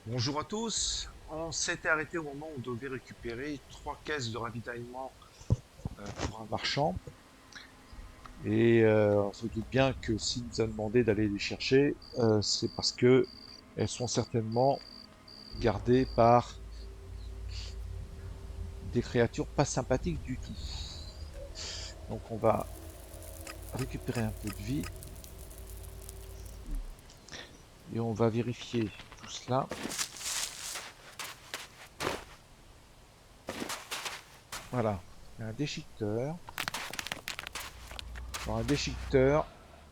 Bonjour à tous. On s'était arrêté au moment où on devait récupérer 3 caisses de ravitaillement pour un marchand. Et on se doute bien que s'il nous a demandé d'aller les chercher, c'est parce que elles sont certainement gardées par des créatures pas sympathiques du tout. Donc on va récupérer un peu de vie et on va vérifier tout cela. Voilà, il y a un déchiqueteur. Dans un déchiqueteur,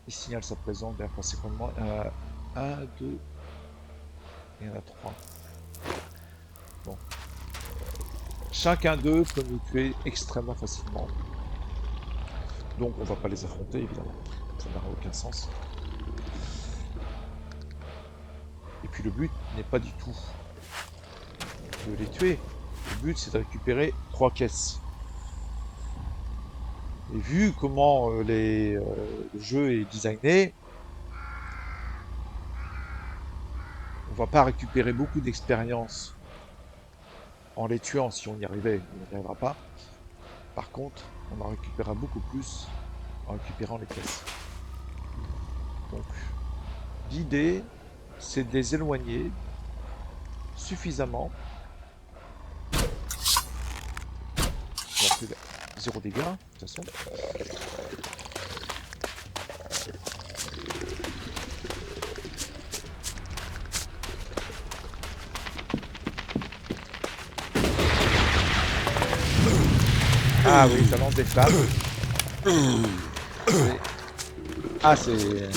il signale sa présence derrière conséquemment. Un, deux, il y en a trois. Bon. Chacun d'eux peut nous tuer extrêmement facilement. Donc on va pas les affronter évidemment. Ça n'aurait aucun sens. Et puis le but n'est pas du tout de les tuer. Le but c'est de récupérer 3 caisses. Et vu comment le jeu est designé, on va pas récupérer beaucoup d'expérience en les tuant si on y arrivait, on n'y arrivera pas. Par contre, on en récupérera beaucoup plus en récupérant les caisses. Donc l'idée c'est de les éloigner suffisamment. Bon, c'est zéro dégâts, de toute façon. Ah oui, ça lance des flammes. C'est- Ah, c'est...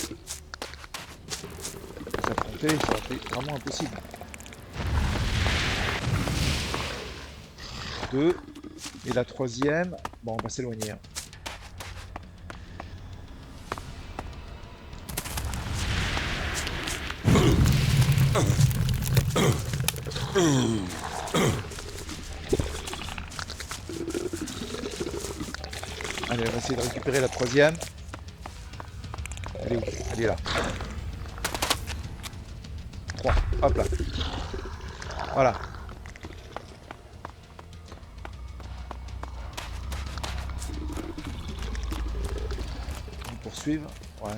S'affronter, c'est vraiment impossible. Deux. Et la troisième, bon, on va s'éloigner, hein. Allez, on va essayer de récupérer la troisième. Elle est où? Elle est là. 3. Hop là. Voilà. On poursuivre. Ouais.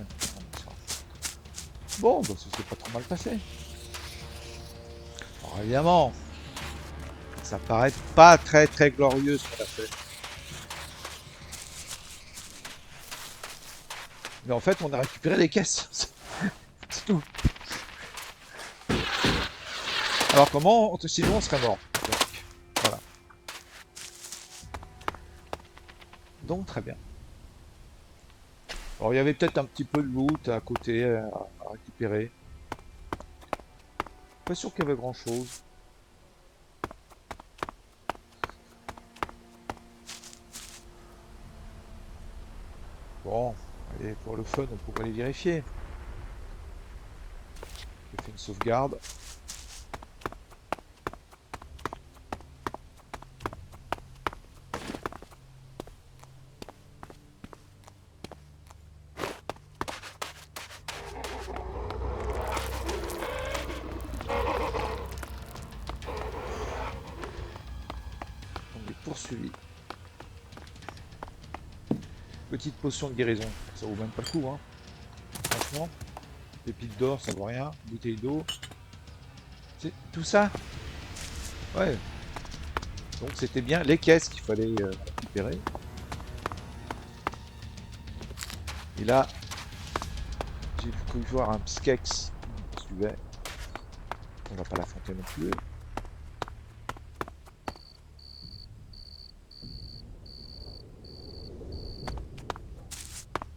Bon, bah, ça s'est pas trop mal passé. Alors, évidemment, ça paraît pas très très glorieux ce qu'on a fait. Mais en fait, on a récupéré les caisses. C'est tout. Alors comment, sinon on serait mort. Donc, voilà. Donc très bien. Alors il y avait peut-être un petit peu de loot à côté à récupérer. Pas sûr qu'il y avait grand-chose. Bon, allez, pour le fun, on pourrait les vérifier. J'ai fait une sauvegarde. On est poursuivi. Petite potion de guérison. Ça vaut même pas le coup, hein. Franchement, pépite d'or, ça vaut rien. Bouteille d'eau. C'est tout ça? Ouais. Donc c'était bien les caisses qu'il fallait récupérer. Et là, j'ai cru voir un Pskex qui me suivait. On va pas l'affronter non plus.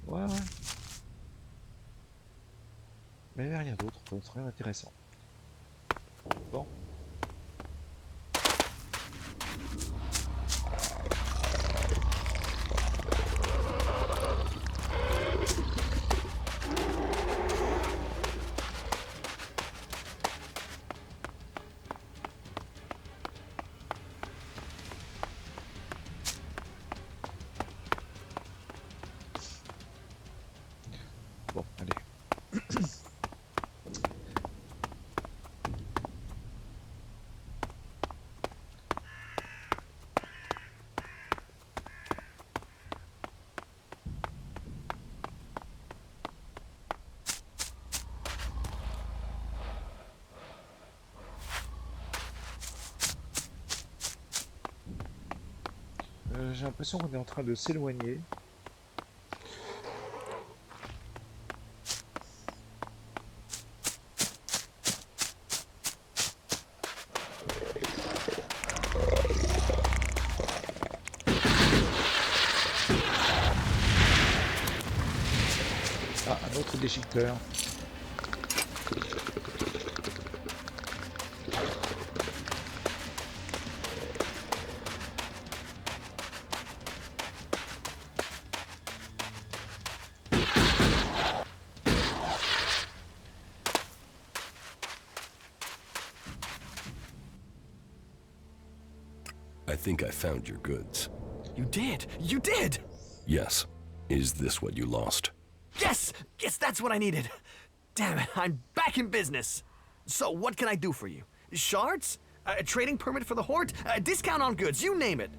Ouais, ouais. Mais il n'y avait rien d'autre, rien d'intéressant. Bon. Bon, allez. J'ai l'impression qu'on est en train de s'éloigner. Ah, un autre déchiqueteur. I think I found your goods. You did! You did! Yes. Is this what you lost? Yes! Yes, that's what I needed. Damn it, I'm back in business. So, what can I do for you? Shards? A trading permit for the Horde? A discount on goods, you name it.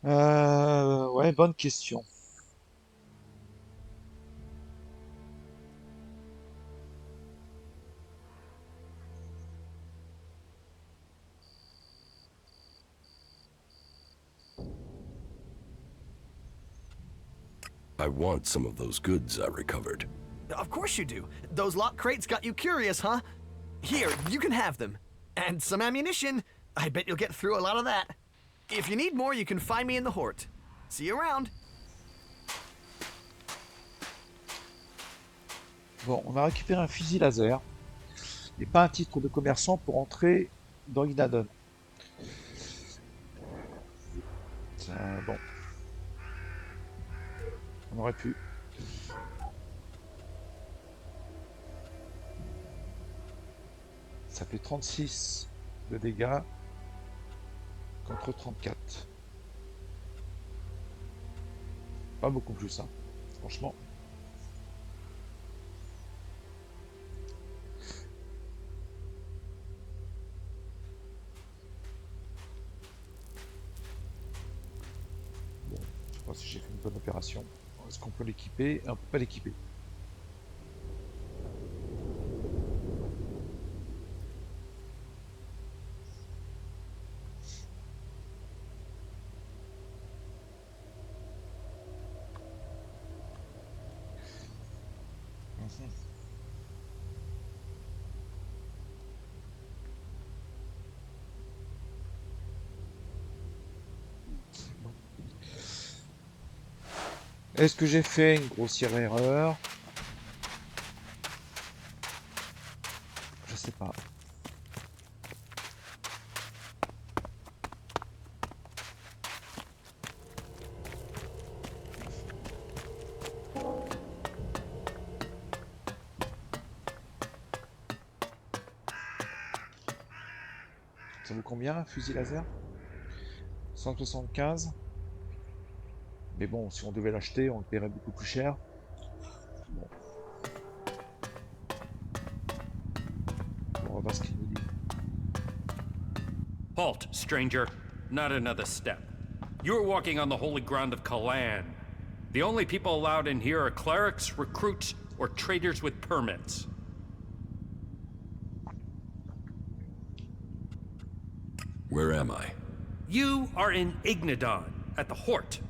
Ouais, bonne question. I want some of those goods I recovered. Of course you do. Those locked crates got you curious, huh? Here, you can have them. And some ammunition. I bet you'll get through a lot of that. If you need more, you can find me in the Horde. See you around. Bon, on a récupéré un fusil laser et pas un titre de commerçant pour entrer dans Inadon. Bon. On aurait pu. Ça fait 36 de dégâts contre 34. Pas beaucoup plus, hein. Franchement. Bon, je sais pas si j'ai fait une bonne opération. Est-ce qu'on peut l'équiper? On peut pas l'équiper. Est-ce que j'ai fait une grossière erreur? Je sais pas. Ça vaut combien un fusil laser? 175. Mais bon, si on devait l'acheter, on le paierait beaucoup plus cher. Bon. On va voir ce qu'il nous dit. Halt, stranger. Not another step. You are walking on the holy ground of Kalan. The only people allowed in here are clerics, recruits, or traders with permits. Where am I? You are in Ignadon, at the Hort,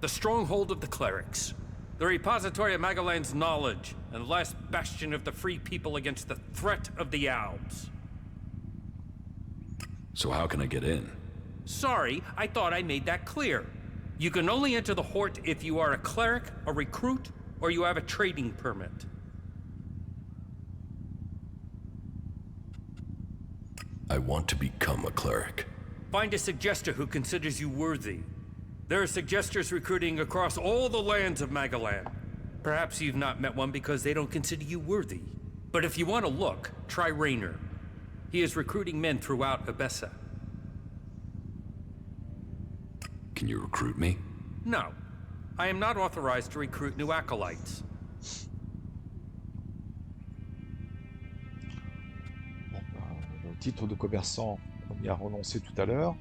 the stronghold of the clerics, the repository of Magalan's knowledge, and last bastion of the free people against the threat of the Alps. So how can I get in? Sorry, I thought I made that clear. You can only enter the Hort if you are a cleric, a recruit, or you have a trading permit. I want to become a cleric. Find a suggester who considers you worthy. There are suggesters recruiting across all the lands of Magalan. Perhaps you've not met one because they don't consider you worthy. But if you want to look, try Raynor. He is recruiting men throughout Abessa. Can you recruit me? No. I am not authorized to recruit new acolytes. Bon, le titre de commerçant, on y a renoncé tout à l'heure.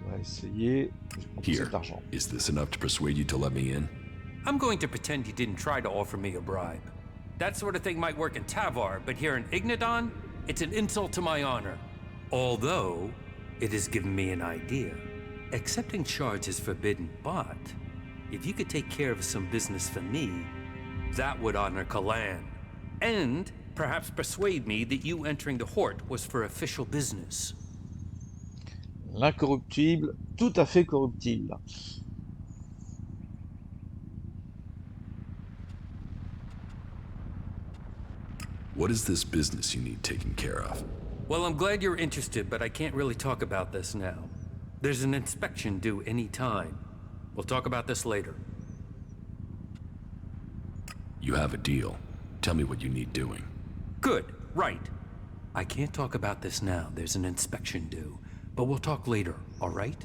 On va essayer de prendre Here. cet argent. Is this enough to persuade you to let me in? I'm going to pretend you didn't try to offer me a bribe. That sort of thing might work in Tavar, but here in Ignadon, it's an insult to my honor. Although, it has given me an idea. Accepting charge is forbidden, but if you could take care of some business for me, that would honor Kalan. And perhaps persuade me that you entering the Hort was for official business. L'incorruptible, tout à fait corruptible. What is this business you need taken care of? Well, I'm glad you're interested, but I can't really talk about this now. There's an inspection due any time. We'll talk about this later. You have a deal. Tell me what you need doing. Good, right. I can't talk about this now. There's an inspection due. But we'll talk later, all right?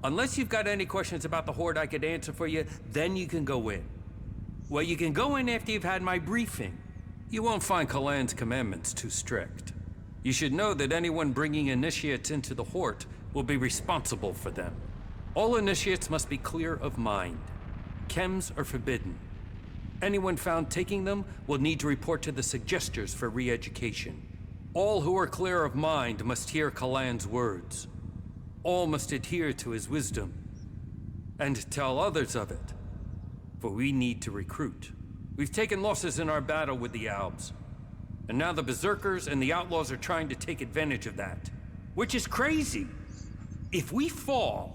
Unless you've got any questions about the Horde I could answer for you, then you can go in. Well, you can go in after you've had my briefing. You won't find Kalan's commandments too strict. You should know that anyone bringing initiates into the Horde will be responsible for them. All initiates must be clear of mind. Chems are forbidden. Anyone found taking them will need to report to the Suggestors for re-education. All who are clear of mind must hear Kalan's words. All must adhere to his wisdom, and tell others of it. For we need to recruit. We've taken losses in our battle with the Albs, and now the Berserkers and the Outlaws are trying to take advantage of that. Which is crazy. If we fall,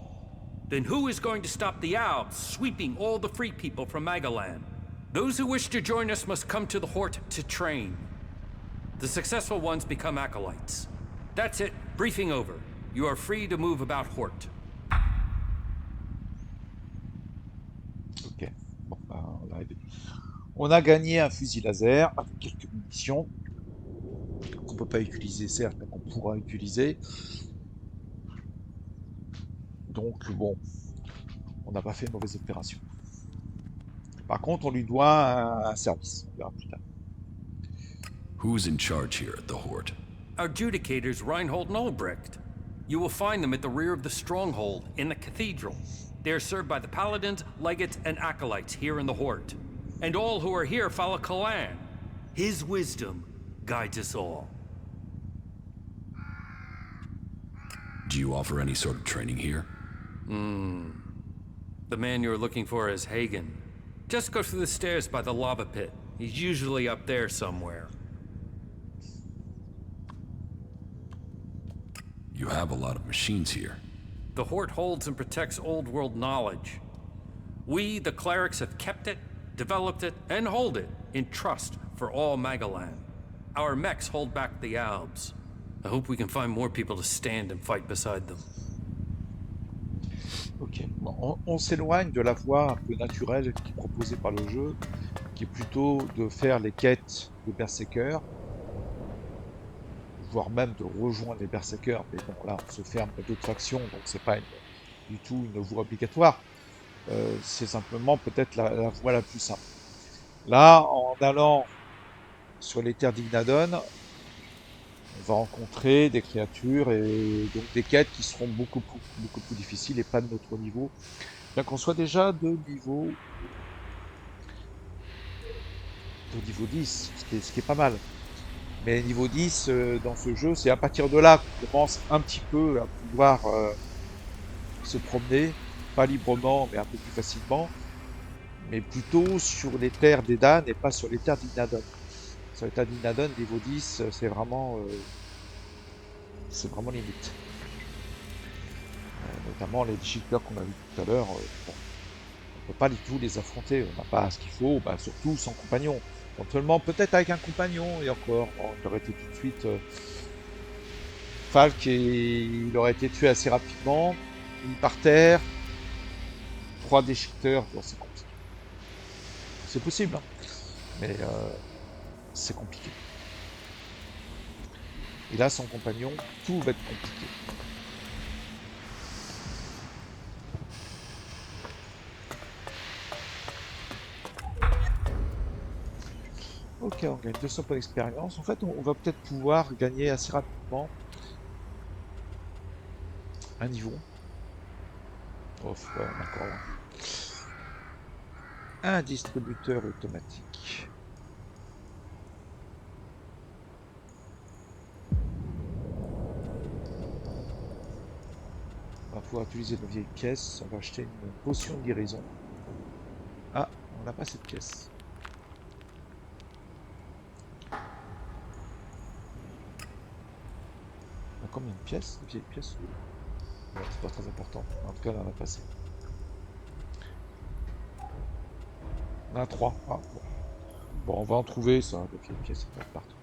then who is going to stop the Albs sweeping all the free people from Magalan? Those who wish to join us must come to the Hort to train. The successful ones become acolytes. That's it. Briefing over. You are free to move about Hort. Ok. Bon, ben, on a gagné un fusil laser avec quelques munitions qu'on peut pas utiliser, certes, mais qu'on pourra utiliser. Donc bon, on n'a pas fait une mauvaise opération. Par contre, on lui doit un service. On verra plus tard. Who's in charge here at the Hort? Our adjudicators, Reinhold and Albrecht. You will find them at the rear of the stronghold in the cathedral. They are served by the paladins, legates, and acolytes here in the Hort. And all who are here follow Kalan. His wisdom guides us all. Do you offer any sort of training here? The man you're looking for is Hagen. Just go through the stairs by the lava pit. He's usually up there somewhere. You have a lot of machines here. The Hort holds and protects old world knowledge. We, the clerics, have kept it, developed it, and hold it in trust for all Magalan. Our mechs hold back the Albs. I hope we can find more people to stand and fight beside them. Ok, bon, on s'éloigne de la voie un peu naturelle qui est proposée par le jeu, qui est plutôt de faire les quêtes de berserkers, voire même de rejoindre les berserkers, mais bon là on se ferme à d'autres factions, donc c'est pas du tout une voie obligatoire, c'est simplement peut-être la voie la plus simple. Là, en allant sur les terres d'Ignadon, on va rencontrer des créatures et donc des quêtes qui seront beaucoup plus difficiles et pas de notre niveau. Bien qu'on soit déjà de niveau 10, ce qui est pas mal. Mais niveau 10, dans ce jeu, c'est à partir de là qu'on commence un petit peu à pouvoir se promener, pas librement, mais un peu plus facilement, mais plutôt sur les terres d'Edan et pas sur les terres d'Ignadon. Sur les terres d'Ignadon, niveau 10, c'est vraiment limite. Notamment les Digicleurs qu'on a vu tout à l'heure, bon, on peut pas du tout les affronter, on n'a pas ce qu'il faut, bah, surtout sans compagnon. Éventuellement, peut-être avec un compagnon, et encore, bon, il aurait été tout de suite Falk, et il aurait été tué assez rapidement, mis par terre, 3 déchiqueteurs, bon, c'est compliqué. C'est possible, hein, mais c'est compliqué. Et là, sans compagnon, tout va être compliqué. Ok, on gagne 200 points d'expérience. En fait, on va peut-être pouvoir gagner assez rapidement un niveau. Oh, ouais, encore loin. Un distributeur automatique. pouvoir utiliser nos vieilles caisses. On va acheter une potion de guérison. Ah, on n'a pas cette pièce. On a combien de pièces? De vieilles pièces? Ouais, c'est pas très important. En tout cas, on en a pas assez. On en a 3. Ah, bon. Bon, on va en trouver, ça. De vieilles pièces, ça peut être partout.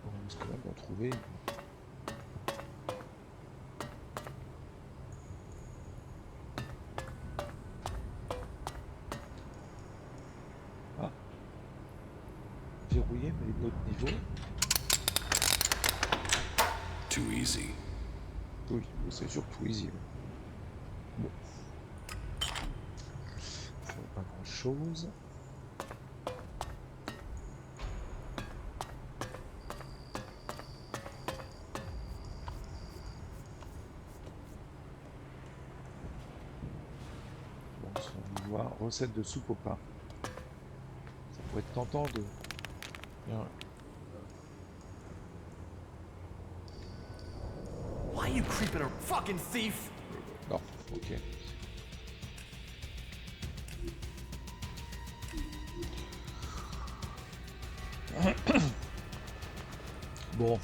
On risque quand même d'en trouver. Ah. Verrouillé, mais notre niveau. Too easy. Oui, c'est surtout easy. Bon. Ça vaut pas grand chose. Bon, si on veut voir recette de soupe au pain. Ça pourrait être tentant de. Bien. Why are you creeping a fucking thief? Non, ok. Bon.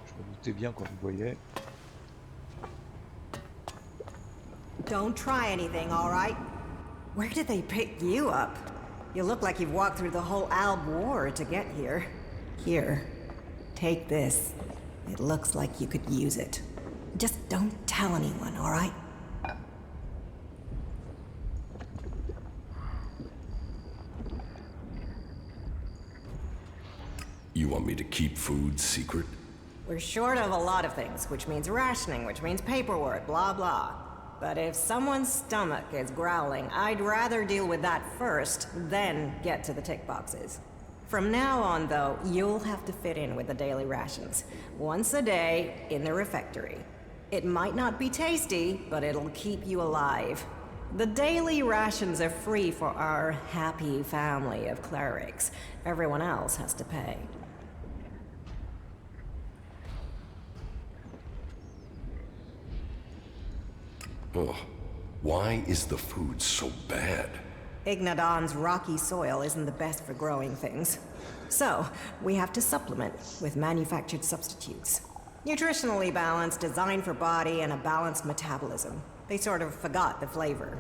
Je me doutais bien qu'on le voyait. Don't try anything, all right? Where did they pick you up? You look like you've walked through the whole Alb War to get here. Here, take this. It looks like you could use it. Just don't tell anyone, all right? You want me to keep food secret? We're short of a lot of things, which means rationing, which means paperwork, blah blah. But if someone's stomach is growling, I'd rather deal with that first, then get to the tick boxes. From now on, though, you'll have to fit in with the daily rations. Once a day, in the refectory. It might not be tasty, but it'll keep you alive. The daily rations are free for our happy family of clerics. Everyone else has to pay. Ugh. Why is the food so bad? Ignadon's rocky soil isn't the best for growing things. So, we have to supplement with manufactured substitutes. Nutritionally balanced, designed for body and a balanced metabolism. They sort of forgot the flavor.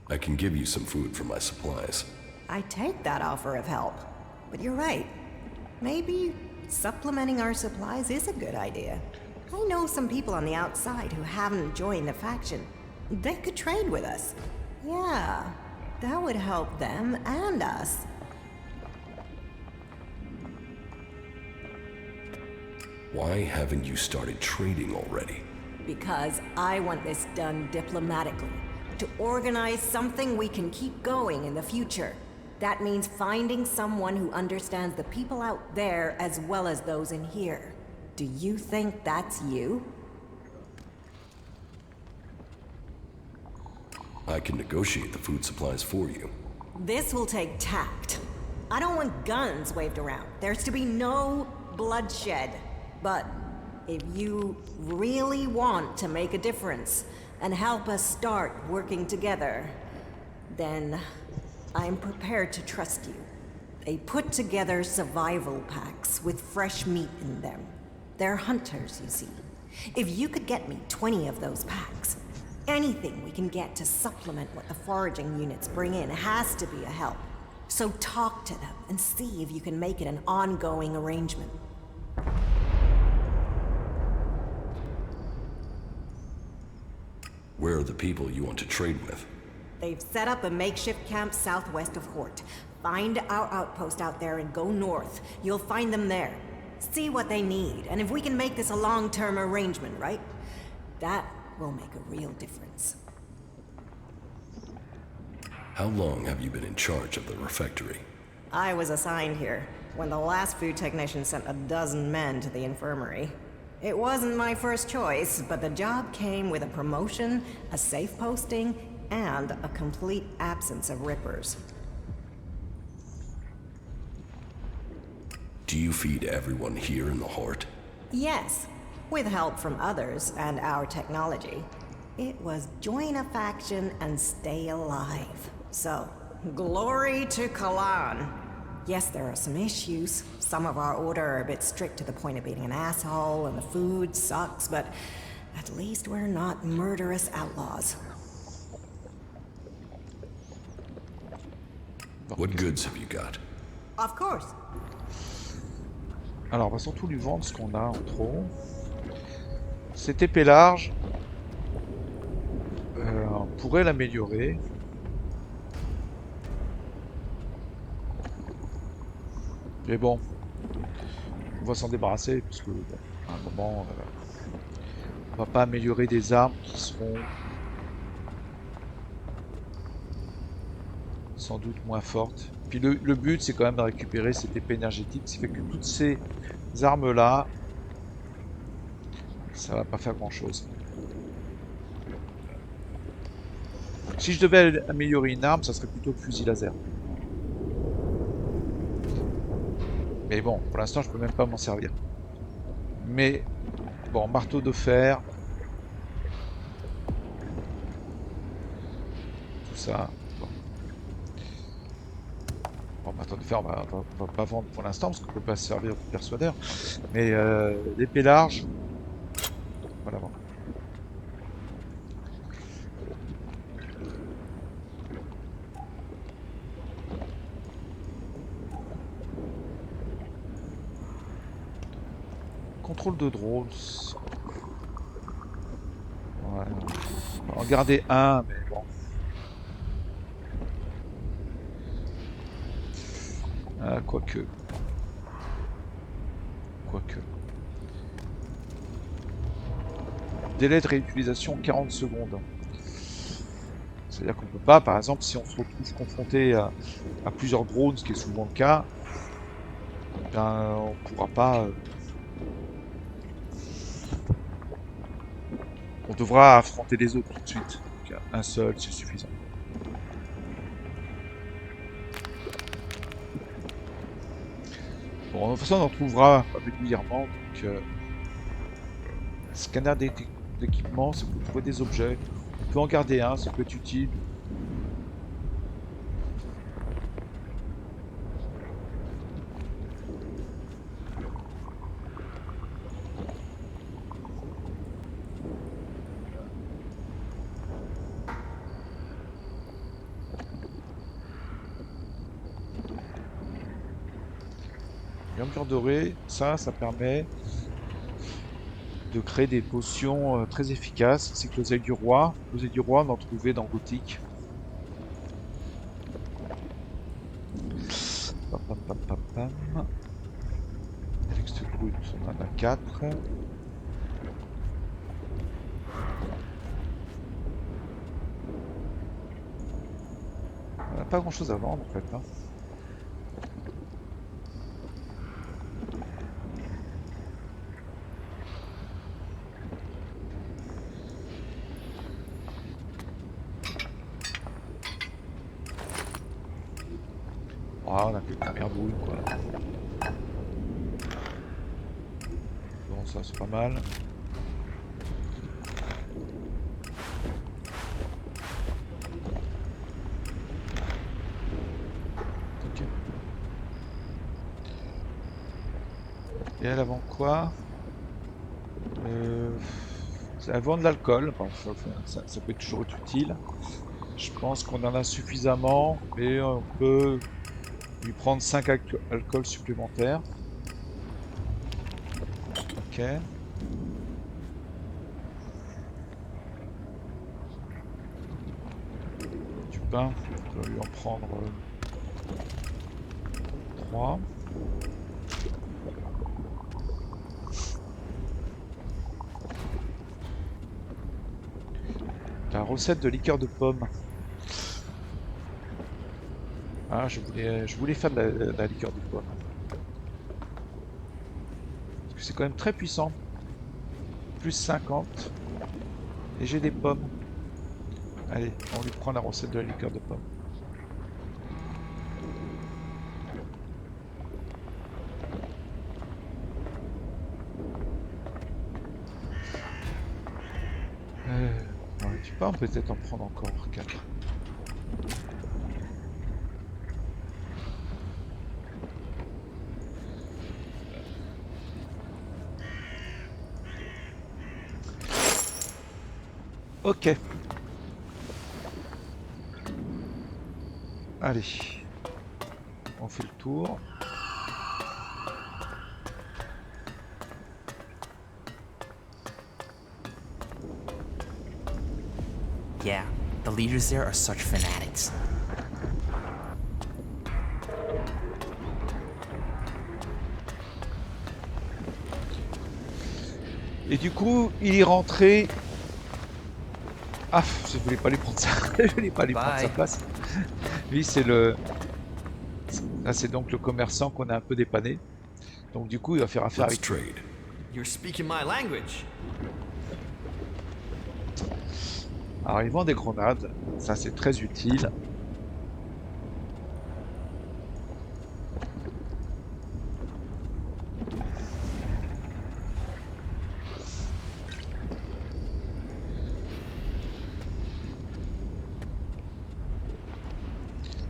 I can give you some food for my supplies. I take that offer of help. But you're right. Maybe supplementing our supplies is a good idea. I know some people on the outside who haven't joined the faction. They could trade with us. Yeah, that would help them and us. Why haven't you started trading already? Because I want this done diplomatically. To organize something we can keep going in the future. That means finding someone who understands the people out there as well as those in here. Do you think that's you? I can negotiate the food supplies for you. This will take tact. I don't want guns waved around. There's to be no bloodshed. But if you really want to make a difference and help us start working together, then I'm prepared to trust you. They put together survival packs with fresh meat in them. They're hunters, you see. If you could get me 20 of those packs, anything we can get to supplement what the foraging units bring in has to be a help. So talk to them and see if you can make it an ongoing arrangement. Where are the people you want to trade with? They've set up a makeshift camp southwest of Hort. Find our outpost out there and go north. You'll find them there. See what they need, and if we can make this a long-term arrangement, right? That will make a real difference. How long have you been in charge of the refectory? I was assigned here when the last food technician sent a dozen men to the infirmary. It wasn't my first choice, but the job came with a promotion, a safe posting, and a complete absence of rippers. Do you feed everyone here in the Hort? Yes, with help from others and our technology. It was join a faction and stay alive. So, glory to Kalan. Yes, there are some issues. Some of our order are a bit strict to the point of being an asshole, and the food sucks, but at least we're not murderous outlaws. What goods have you got? Of course. Alors, on va surtout lui vendre ce qu'on a en trop. Cette épée large, on pourrait l'améliorer. Mais bon, on va s'en débarrasser, parce que, bon, à un moment, on va pas améliorer des armes qui seront sans doute moins fortes. Puis le but, c'est quand même de récupérer cette épée énergétique, ce qui fait que toutes ces armes-là, ça va pas faire grand-chose. Si je devais améliorer une arme, ça serait plutôt le fusil laser. Mais bon, pour l'instant, je peux même pas m'en servir. Mais bon, marteau de fer, tout ça. Bon, bon marteau de fer, on va pas vendre pour l'instant parce qu'on peut pas se servir de persuadeur. Mais l'épée large, voilà. Bon. Contrôle de drones. Ouais. On va en garder un, mais bon. Ah, quoique. Quoique. Délai de réutilisation 40 secondes. C'est-à-dire qu'on peut pas, par exemple, si on se retrouve confronté à plusieurs drones, ce qui est souvent le cas, ben, on pourra pas. On devra affronter les autres tout de suite. Donc, un seul, c'est suffisant. Bon, de toute façon, on en trouvera régulièrement. Donc, scanner d'équipement, c'est pour trouver des objets. On peut en garder un, ça peut être utile. Armure dorée, ça permet de créer des potions très efficaces. C'est que l'oseille du roi. L'oseille du roi, on en trouvait dans Gothique. Pam, pam, pam, pam, pam. Elex brut, on en a 4. On n'a pas grand chose à vendre en fait. Hein. Ah, on a quelques merdouilles quoi. Bon, ça c'est pas mal. Ok. Et elle vend quoi? Elle vend de l'alcool. Bon, ça peut toujours être utile. Je pense qu'on en a suffisamment, mais on peut lui prendre 5 alcools supplémentaires. Ok. Du pain, on va lui en prendre 3. La recette de liqueur de pomme. Ah, je voulais faire de la liqueur de pomme. Parce que c'est quand même très puissant. Plus 50. Et j'ai des pommes. Allez, on lui prend la recette de la liqueur de pomme. pas, on peut peut-être en prendre encore 4. Ok. Allez. On fait le tour. Yeah, the leaders there are such fanatics. Et du coup, il est rentré. Ah, je voulais pas lui prendre ça. Je voulais pas lui prendre sa Bye. place. Lui, c'est le. Là, c'est donc le commerçant qu'on a un peu dépanné. Donc du coup, il va faire affaire Let's avec lui. trade. You're speaking my language. Alors, il vend des grenades. Ça, c'est très utile.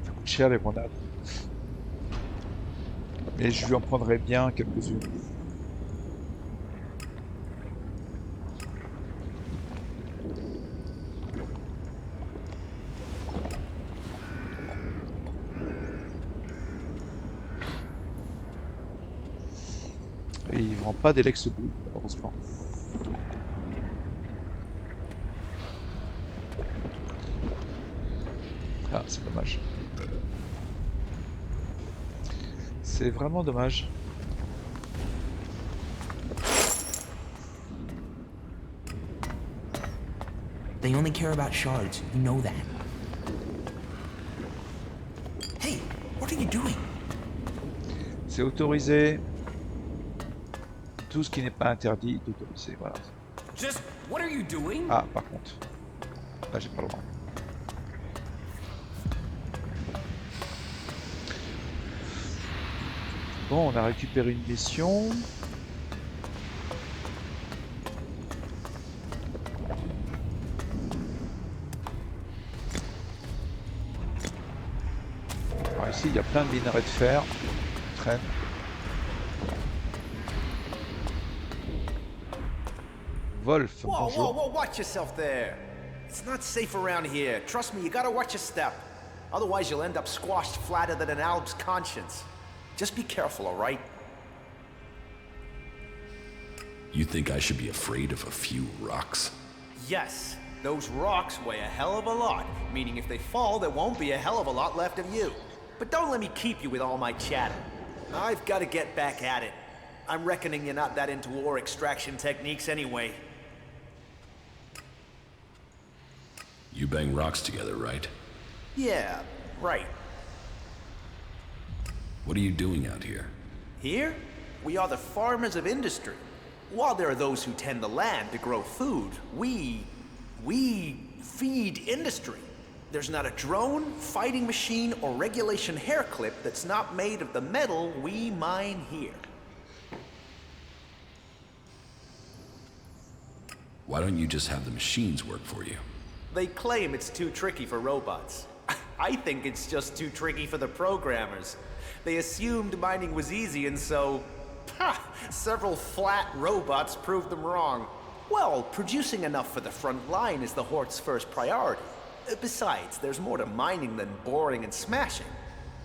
Ça coûte cher les grenades. Mais je lui en prendrai bien quelques-unes. Et il vend pas d'Elex bleu, heureusement. Ah, c'est dommage. C'est vraiment dommage. They only care about shards, you know that. Hey, what are you doing? C'est autorisé. Tout ce qui n'est pas interdit est autorisé. Voilà. Just what are you doing? Ah, par contre. Là, j'ai pas le droit. Bon, on a récupéré une mission. Alors ici, il y a plein de minerais de fer qui traînent. Wolf, Whoa, bonjour. whoa, whoa, watch yourself there. It's not safe around here. Trust me, you gotta watch your step. Otherwise, you'll end up squashed flatter than an Alp's conscience. Just be careful, all right? You think I should be afraid of a few rocks? Yes, those rocks weigh a hell of a lot, meaning if they fall, there won't be a hell of a lot left of you. But don't let me keep you with all my chatter. I've gotta get back at it. I'm reckoning you're not that into ore extraction techniques anyway. You bang rocks together, right? Yeah, right. What are you doing out here? Here, we are the farmers of industry. While there are those who tend the land to grow food, we feed industry. There's not a drone, fighting machine, or regulation hair clip that's not made of the metal we mine here. Why don't you just have the machines work for you? They claim it's too tricky for robots. I think it's just too tricky for the programmers. They assumed mining was easy, and so... several flat robots proved them wrong. Well, producing enough for the front line is the Hort's first priority. Besides, there's more to mining than boring and smashing.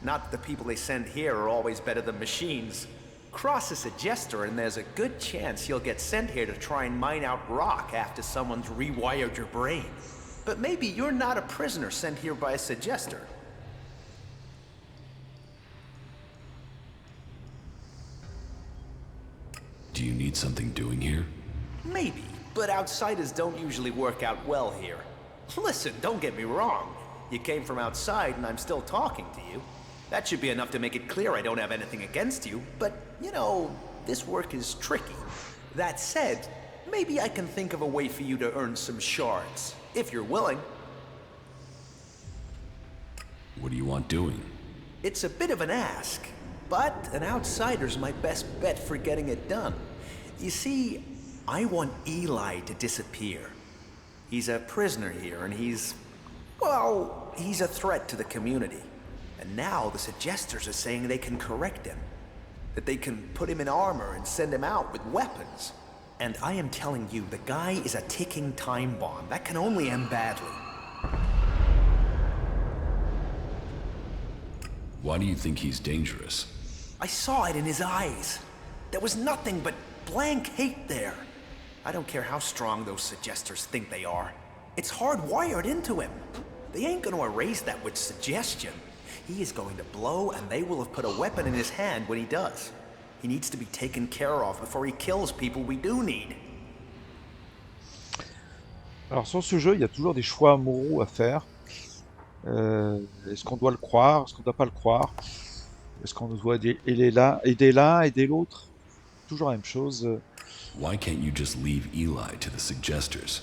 Not that the people they send here are always better than machines. Cross a suggester and there's a good chance you'll get sent here to try and mine out rock after someone's rewired your brain. But maybe you're not a prisoner sent here by a suggester. Do you need something doing here? Maybe, but outsiders don't usually work out well here. Listen, don't get me wrong. You came from outside and I'm still talking to you. That should be enough to make it clear I don't have anything against you, but, you know, this work is tricky. That said, maybe I can think of a way for you to earn some shards, if you're willing. What do you want doing? It's a bit of an ask, but an outsider's my best bet for getting it done. You see, I want Eli to disappear. He's a prisoner here, and well, he's a threat to the community. And now the Suggesters are saying they can correct him. That they can put him in armor and send him out with weapons. And I am telling you, the guy is a ticking time bomb. That can only end badly. Why do you think he's dangerous? I saw it in his eyes. There was nothing but blank hate there. I don't care how strong those Suggesters think they are. It's hardwired into him. They ain't gonna erase that with suggestion. He is going to blow, and they will have put a weapon in his hand when he does. He needs to be taken care of before he kills people we do need. Alors sur ce jeu, il y a toujours des choix moraux à faire. Est-ce qu'on doit le croire? Est-ce qu'on ne doit pas le croire? Est-ce qu'on doit aider l'un, aider l'autre? Toujours la même chose. Why can't you just leave Eli to the Suggesters?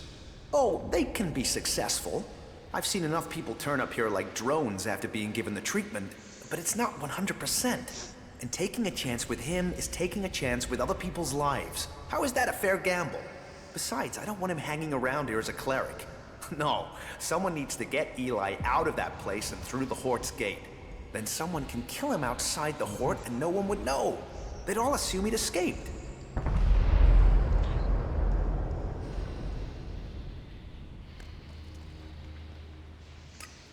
Oh, they can be successful. I've seen enough people turn up here like drones after being given the treatment, but it's not 100%. And taking a chance with him is taking a chance with other people's lives. How is that a fair gamble? Besides, I don't want him hanging around here as a cleric. No, someone needs to get Eli out of that place and through the Hort's gate. Then someone can kill him outside the Hort and no one would know. They'd all assume he'd escaped.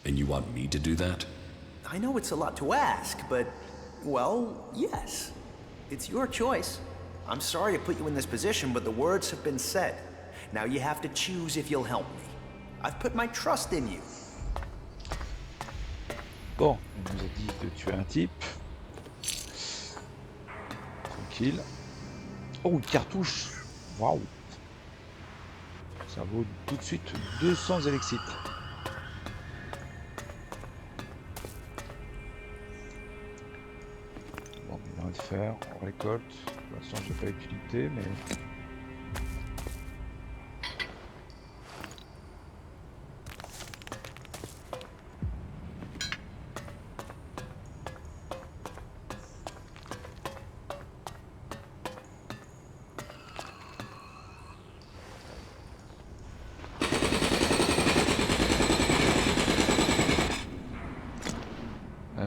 And you want me to do that? I know it's a lot to ask, but, well, yes. It's your choice. I'm sorry to put you in this position, but the words have been said. Now you have to choose if you'll help me. I've put my trust in you. Bon, on nous a dit de tuer un type. Tranquille. Oh, une cartouche. Waouh. Ça vaut tout de suite 200 élexites. Bon, on va le faire. On récolte. De toute façon, je n'ai pas d'utilité, mais...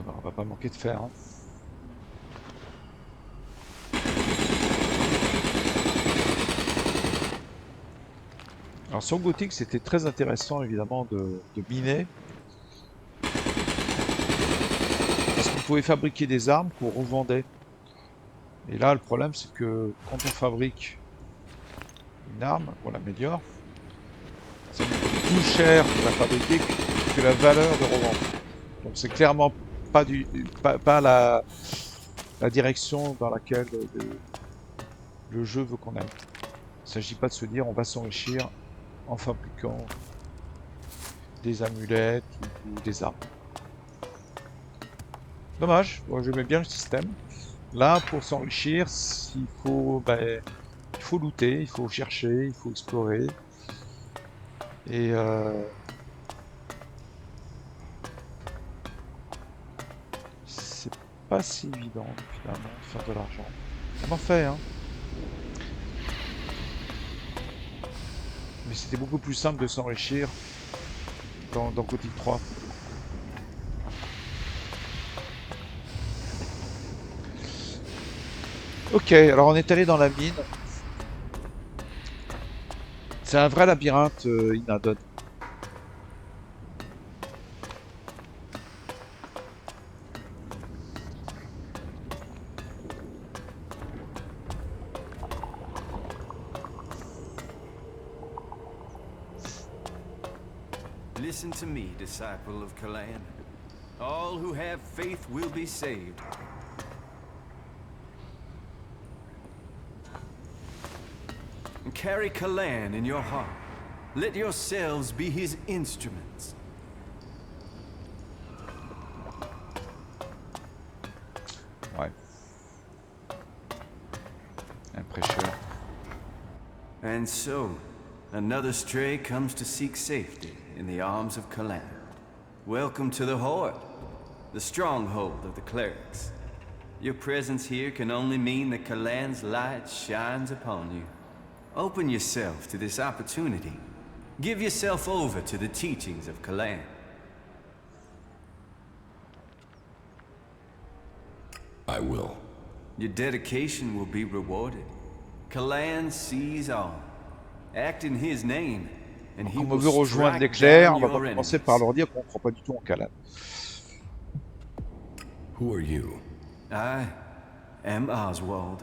on va pas manquer de fer. Hein. Alors sur Gothic, c'était très intéressant évidemment de miner. Parce qu'on pouvait fabriquer des armes qu'on revendait. Et là, le problème, c'est que quand on fabrique une arme, on l'améliore, ça nous coûte plus cher de la fabriquer que la valeur de revente. Donc c'est clairement pas la direction dans laquelle le jeu veut qu'on aille. Il ne s'agit pas de se dire on va s'enrichir en fabriquant des amulettes ou des armes. Dommage, moi j'aimais bien le système. Là, pour s'enrichir, il faut looter, il faut chercher, il faut explorer. Et c'est pas si évident finalement de faire de l'argent. On en fait, hein. Mais c'était beaucoup plus simple de s'enrichir dans Gothic 3. Ok, alors on est allé dans la mine. C'est un vrai labyrinthe, Inadon. Listen to me, disciple of Kalan. All who have faith will be saved. Carry Kalan in your heart. Let yourselves be his instruments. Ouais. Un prêcheur. And so, another stray comes to seek safety in the arms of Kalan. Welcome to the Horde, the stronghold of the clerics. Your presence here can only mean that Kalan's light shines upon you. Open yourself to this opportunity. Give yourself over to the teachings of Kalan. I will. Your dedication will be rewarded. Kalan sees all. Act in his name, and he Comme on will veut rejoindre strike l'éclair, down on va your pas enemies. commencer par leur dire qu'on ne croit pas du tout en Kalan. Who are you? I am Oswald.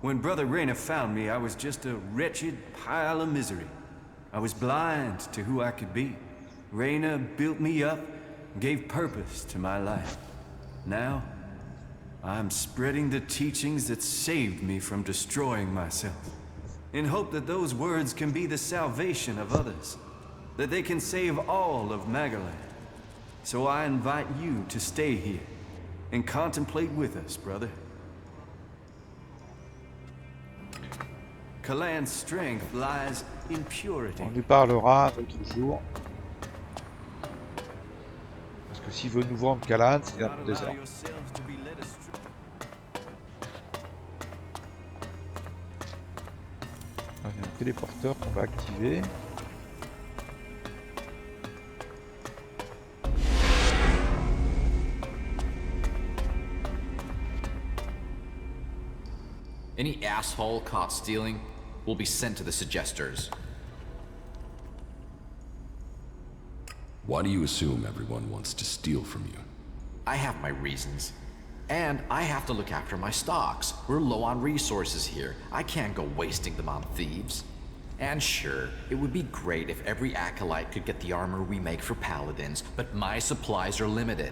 When Brother Rayner found me, I was just a wretched pile of misery. I was blind to who I could be. Rayner built me up, gave purpose to my life. Now, I'm spreading the teachings that saved me from destroying myself, in hope that those words can be the salvation of others, that they can save all of Magaland. So I invite you to stay here and contemplate with us, brother. Kalan's strength lies in purity. On lui parlera un autre jour. Parce que s'il veut nous vendre Kalan, c'est dans le désert. yourselves to be led astray. Il y a un téléporteur qu'on va activer. Any asshole caught stealing will be sent to the Suggesters. Why do you assume everyone wants to steal from you? I have my reasons. And I have to look after my stocks. We're low on resources here. I can't go wasting them on thieves. And sure, it would be great if every acolyte could get the armor we make for paladins, but my supplies are limited.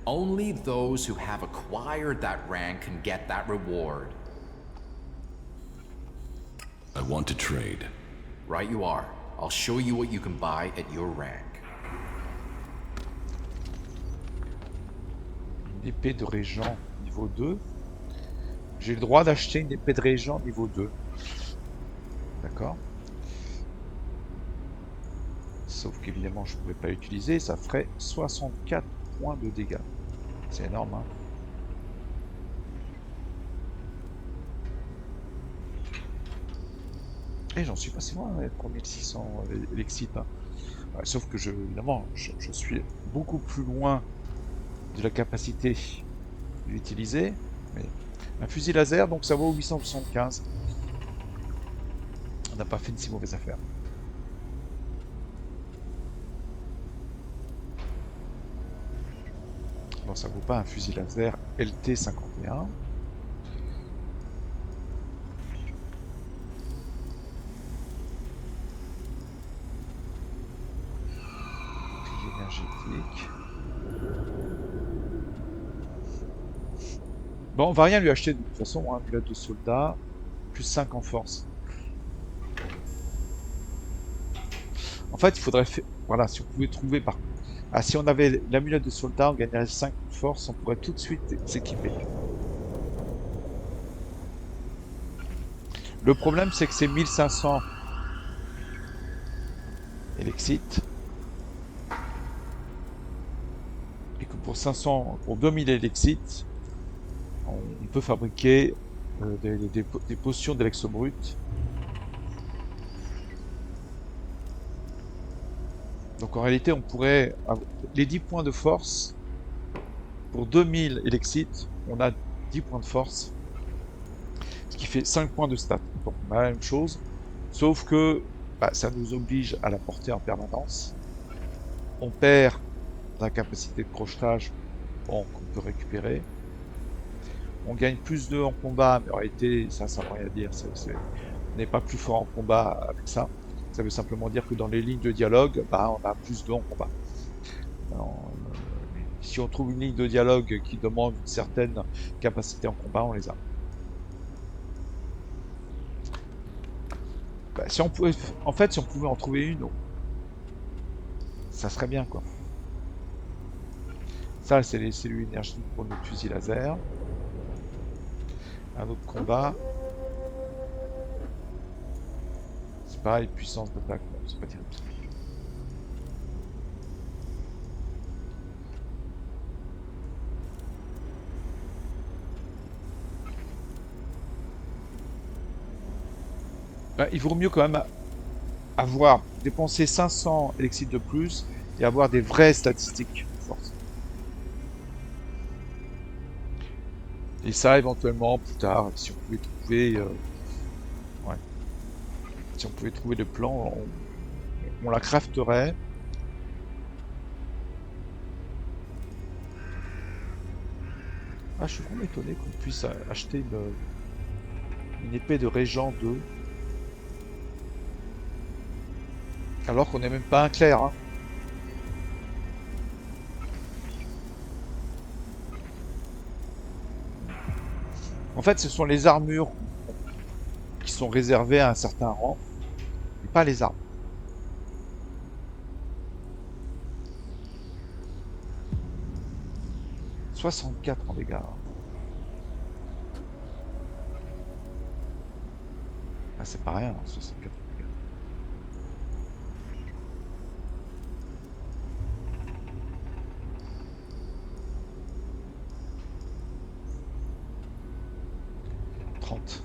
Only those who have acquired that rank can get that reward. I want to trade. Right you are. I'll show you what you can buy at your rank. Une épée de régent niveau 2. J'ai le droit d'acheter une épée de régent niveau 2. D'accord. Sauf qu'évidemment je ne pouvais pas l'utiliser. Ça ferait 64 points de dégâts. C'est énorme, hein. Et j'en suis passé loin, 3600 Elexit. Hein. Ouais, sauf que évidemment, je suis beaucoup plus loin de la capacité de l'utiliser. Mais un fusil laser, donc ça vaut 875. On n'a pas fait une si mauvaise affaire. Non, ça vaut pas un fusil laser LT51. Énergétique. Bon, on va rien lui acheter de toute façon, hein, pilote de soldat, plus 5 en force. En fait, il faudrait faire... Voilà, si on pouvait trouver par... Ah, si on avait l'amulette de soldat, on gagnerait 5 de force, on pourrait tout de suite s'équiper. Le problème, c'est que c'est 1500 Elexit. Et que pour 2000 Elexit, on peut fabriquer des potions d'Elex brut. Donc en réalité, on pourrait avoir les 10 points de force. Pour 2000 Elexit, on a 10 points de force. Ce qui fait 5 points de stats. Donc on a la même chose. Sauf que ça nous oblige à la porter en permanence. On perd la capacité de crochetage qu'on peut récupérer. On gagne plus 2 en combat, mais en réalité, ça ne veut rien dire. On n'est pas plus fort en combat avec ça. Ça veut simplement dire que dans les lignes de dialogue, on a plus 2 en combat. Alors, si on trouve une ligne de dialogue qui demande une certaine capacité en combat, on les a. Si on pouvait, en fait, si on pouvait en trouver une, ça serait bien, quoi. Ça, c'est les cellules énergétiques pour notre fusil laser. Un autre combat. C'est pareil, puissance d'attaque, c'est pas terrible. Il vaut mieux quand même avoir dépensé 500 élixirs de plus et avoir des vraies statistiques de force. Et ça, éventuellement, plus tard, si on pouvait trouver, ouais, si on pouvait trouver le plan, on la crafterait. Ah, je suis vraiment étonné qu'on puisse acheter une épée de Régent 2, alors qu'on n'est même pas un clerc, hein. En fait, ce sont les armures qui sont réservées à un certain rang, et pas les armes. « 64 en dégâts. Ah, c'est pas rien, 64 en dégâts. « 30.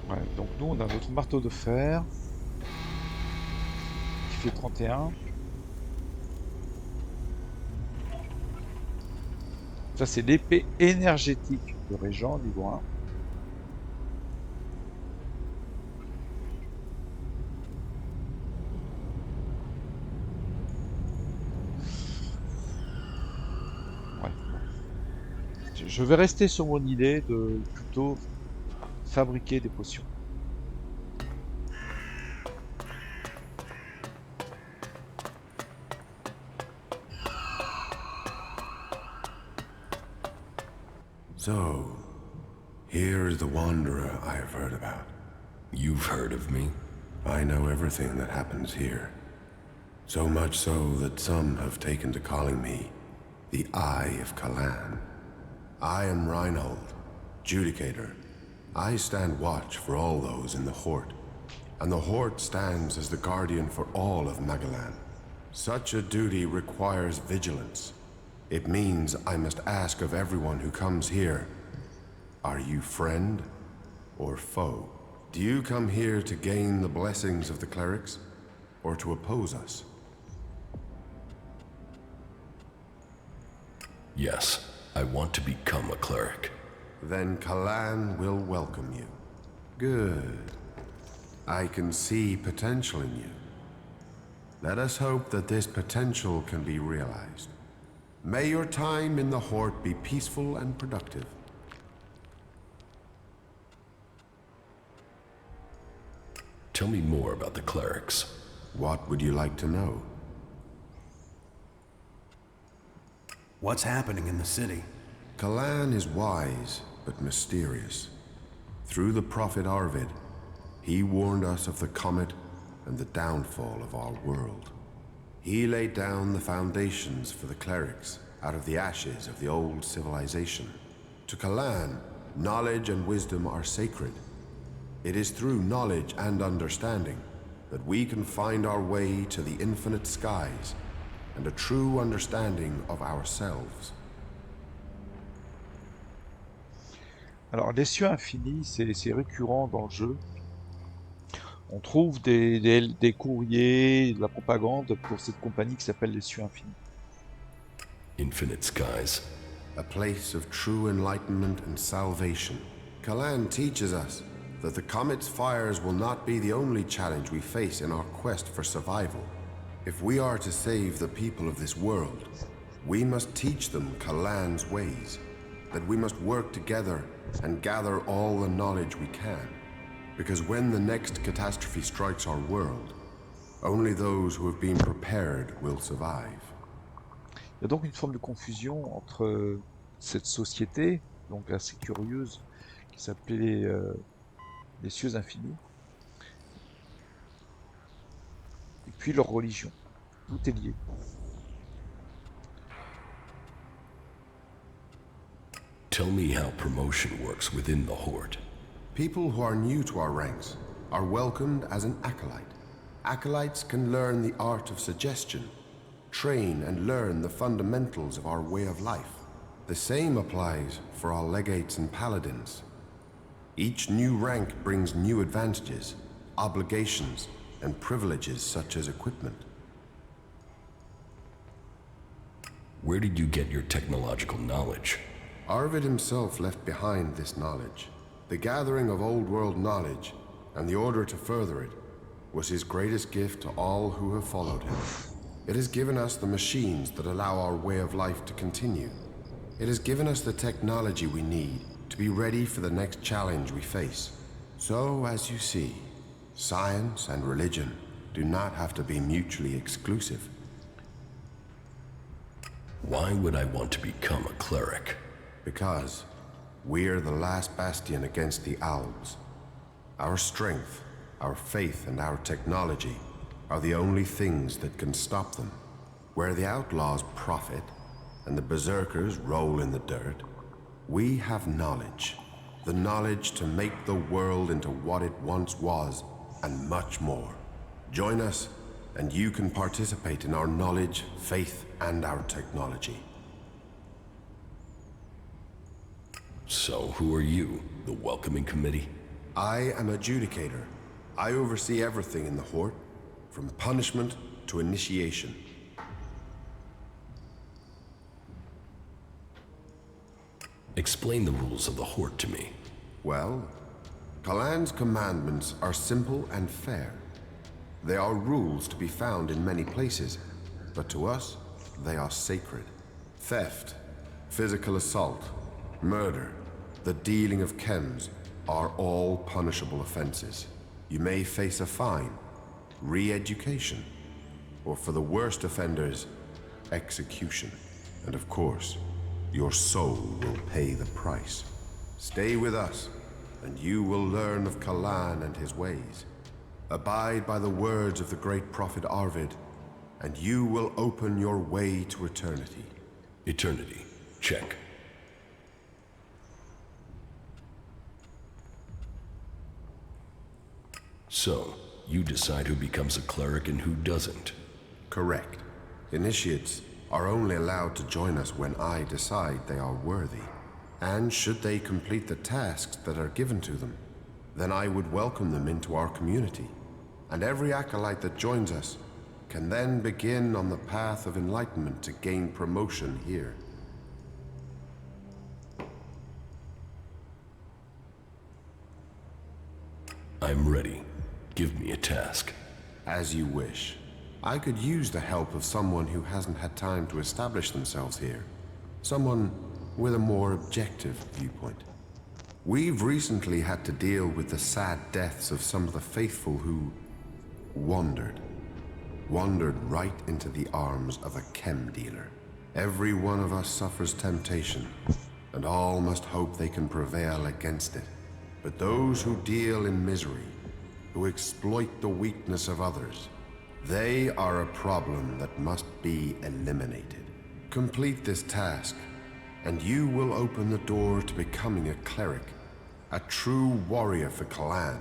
Ouais, donc nous, on a notre marteau de fer qui fait 31. Ça, c'est l'épée énergétique de Régent, niveau 1. Ouais. Je vais rester sur mon idée de plutôt fabriquer des potions. So, here is the wanderer I have heard about. You've heard of me? I know everything that happens here. So much so that some have taken to calling me the Eye of Kalan. I am Reinhold, Judicator. I stand watch for all those in the Hort, and the Hort stands as the guardian for all of Magalan. Such a duty requires vigilance. It means I must ask of everyone who comes here, are you friend or foe? Do you come here to gain the blessings of the clerics, or to oppose us? Yes, I want to become a cleric. Then Kalan will welcome you. Good. I can see potential in you. Let us hope that this potential can be realized. May your time in the Hort be peaceful and productive. Tell me more about the clerics. What would you like to know? What's happening in the city? Kalan is wise, but mysterious. Through the prophet Arvid, he warned us of the comet and the downfall of our world. He laid down the foundations for the clerics out of the ashes of the old civilization. To Kalan, knowledge and wisdom are sacred. It is through knowledge and understanding that we can find our way to the infinite skies and a true understanding of ourselves. Alors, les cieux infinis, c'est récurrent dans le jeu. On trouve des courriers, de la propagande pour cette compagnie qui s'appelle les cieux infinis. Infinite skies. A place of true enlightenment and salvation. Kalan teaches us that the comet's fires will not be the only challenge we face in our quest for survival. If we are to save the people of this world, we must teach them Kalan's ways, that we must work together and gather all the knowledge we can. Because when the next catastrophe strikes our world, only those who have been prepared will survive. Il y a donc une forme de confusion entre cette société, donc assez curieuse, qui s'appelait les cieux infinis, puis leur religion. Tout est lié. Tell me how promotion works within the Horde. People who are new to our ranks are welcomed as an acolyte. Acolytes can learn the art of suggestion, train and learn the fundamentals of our way of life. The same applies for our legates and paladins. Each new rank brings new advantages, obligations, and privileges such as equipment. Where did you get your technological knowledge? Arvid himself left behind this knowledge. The gathering of old world knowledge and the order to further it was his greatest gift to all who have followed him. It has given us the machines that allow our way of life to continue. It has given us the technology we need to be ready for the next challenge we face. So, as you see, science and religion do not have to be mutually exclusive. Why would I want to become a cleric? Because we're the last bastion against the owls. Our strength, our faith, and our technology are the only things that can stop them. Where the outlaws profit and the berserkers roll in the dirt, we have knowledge. The knowledge to make the world into what it once was, and much more. Join us, and you can participate in our knowledge, faith, and our technology. So, who are you? The welcoming committee? I am adjudicator. I oversee everything in the Horde, from punishment to initiation. Explain the rules of the Horde to me. Well, Kalan's commandments are simple and fair. They are rules to be found in many places, but to us, they are sacred. Theft, physical assault, murder, the dealing of chems are all punishable offenses. You may face a fine, re-education, or for the worst offenders, execution. And of course, your soul will pay the price. Stay with us, and you will learn of Kalan and his ways. Abide by the words of the great prophet Arvid, and you will open your way to eternity. Eternity. Check. So, you decide who becomes a cleric and who doesn't. Correct. Initiates are only allowed to join us when I decide they are worthy. And should they complete the tasks that are given to them, then I would welcome them into our community. And every acolyte that joins us can then begin on the path of enlightenment to gain promotion here. I'm ready. Give me a task. As you wish. I could use the help of someone who hasn't had time to establish themselves here. Someone with a more objective viewpoint. We've recently had to deal with the sad deaths of some of the faithful who wandered right into the arms of a chem dealer. Every one of us suffers temptation, and all must hope they can prevail against it. But those who deal in misery, who exploit the weakness of others, they are a problem that must be eliminated. Complete this task, and you will open the door to becoming a cleric, a true warrior for Kalan.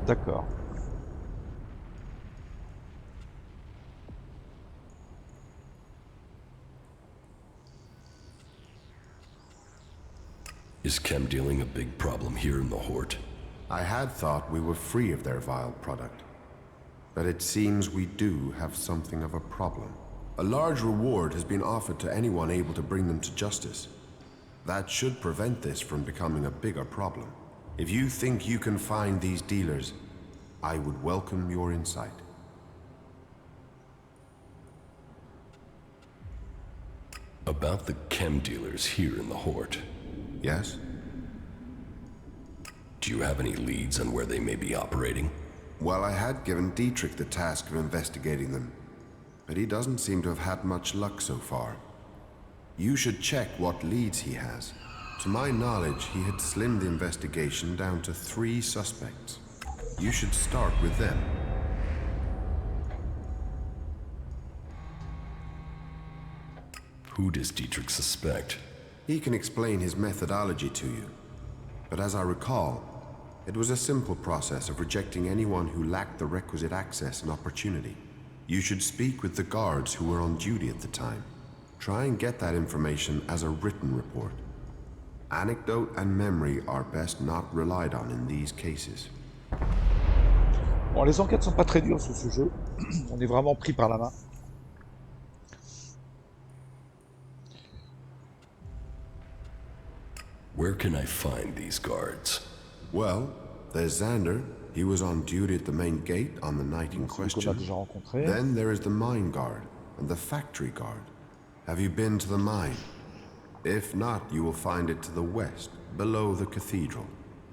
D'accord. Is chem dealing a big problem here in the Horde? I had thought we were free of their vile product, but it seems we do have something of a problem. A large reward has been offered to anyone able to bring them to justice. That should prevent this from becoming a bigger problem. If you think you can find these dealers, I would welcome your insight. About the chem dealers here in the Horde. Yes? Do you have any leads on where they may be operating? Well, I had given Dietrich the task of investigating them, but he doesn't seem to have had much luck so far. You should check what leads he has. To my knowledge, he had slimmed the investigation down to 3 suspects. You should start with them. Who does Dietrich suspect? He can explain his methodology to you. But as I recall, it was a simple process of rejecting anyone who lacked the requisite access and opportunity. You should speak with the guards who were on duty at the time. Try and get that information as a written report. Anecdote and memory are best not relied on in these cases. Bon, les enquêtes sont pas très dures sur ce jeu. On est vraiment pris par la main. Where can I find these guards? Well, there's Xander. He was on duty at the main gate on the night in Celui qu'on a question. déjà rencontré. Then there is the mine guard and the factory guard. Have you been to the mine? If not, you will find it to the west, below the cathedral.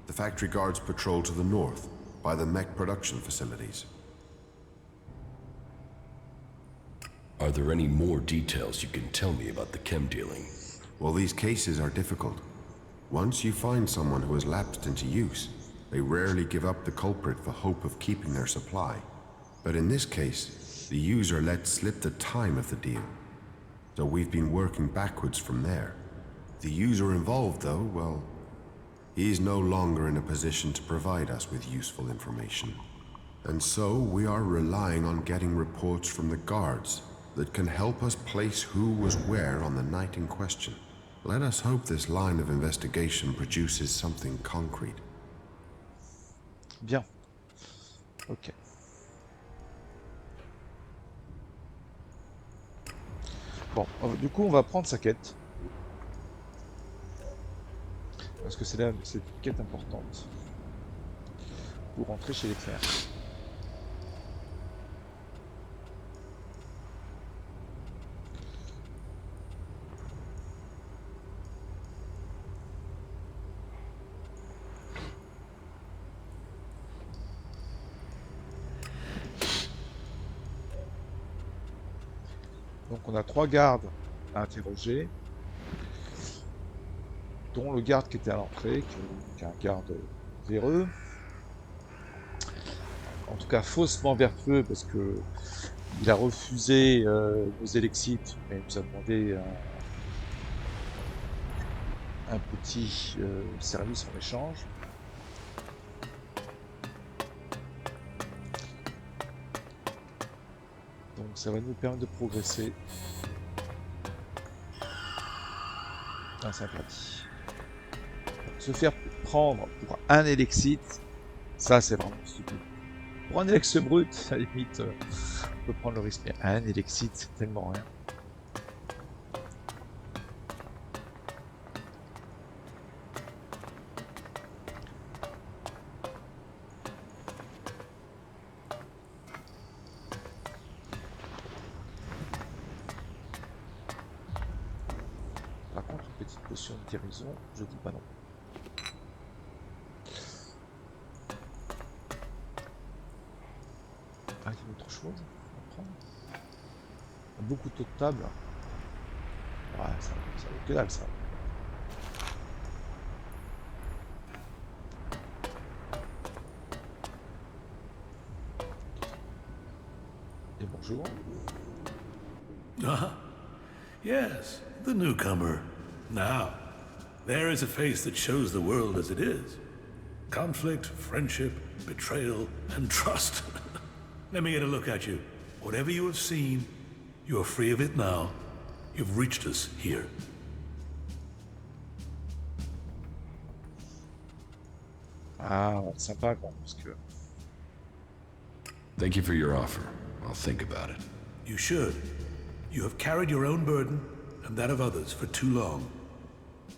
The factory guards patrol to the north, by the mech production facilities. Are there any more details you can tell me about the chem dealing? Well, these cases are difficult. Once you find someone who has lapsed into use, they rarely give up the culprit for hope of keeping their supply. But in this case, the user let slip the time of the deal. So we've been working backwards from there. The user involved, though, well, he is no longer in a position to provide us with useful information. And so we are relying on getting reports from the guards that can help us place who was where on the night in question. Let us hope this line of investigation produces something concrete. Bien. Ok. Bon, du coup, on va prendre sa quête. Parce que c'est une quête importante. Pour rentrer chez l'expert. Donc on a 3 gardes à interroger, dont le garde qui était à l'entrée, qui est un garde véreux, en tout cas faussement vertueux parce que il a refusé nos élexites, mais il nous a demandé un petit service en échange. Donc ça va nous permettre de progresser. Ah, sympathie. Se faire prendre pour un élexite, ça c'est vraiment stupide. Pour un élex brut, à la limite, on peut prendre le risque, mais un élexite, c'est tellement rien. Par contre, une petite potion de guérison, je dis pas non. Ah, il y a autre chose à prendre. Un beau couteau de table. Ouais, ça vaut que dalle ça. Et bonjour. Ah, yes, the newcomer. Now, there is a face that shows the world as it is. Conflict, friendship, betrayal, and trust. Let me get a look at you. Whatever you have seen, you are free of it now. You've reached us here. Ah, sympa quand parce que... Thank you for your offer. I'll think about it. You should. You have carried your own burden and that of others for too long.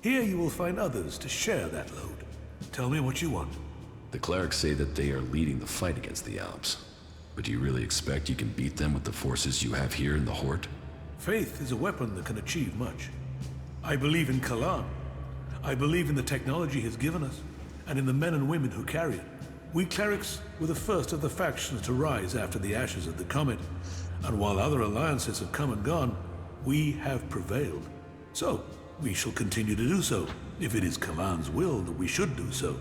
Here you will find others to share that load. Tell me what you want. The clerics say that they are leading the fight against the Alps. But do you really expect you can beat them with the forces you have here in the Horde? Faith is a weapon that can achieve much. I believe in Kalan. I believe in the technology he's given us, and in the men and women who carry it. We clerics were the first of the factions to rise after the ashes of the Comet, and while other alliances have come and gone, we have prevailed. So, we shall continue to do so, if it is Kalan's will that we should do so.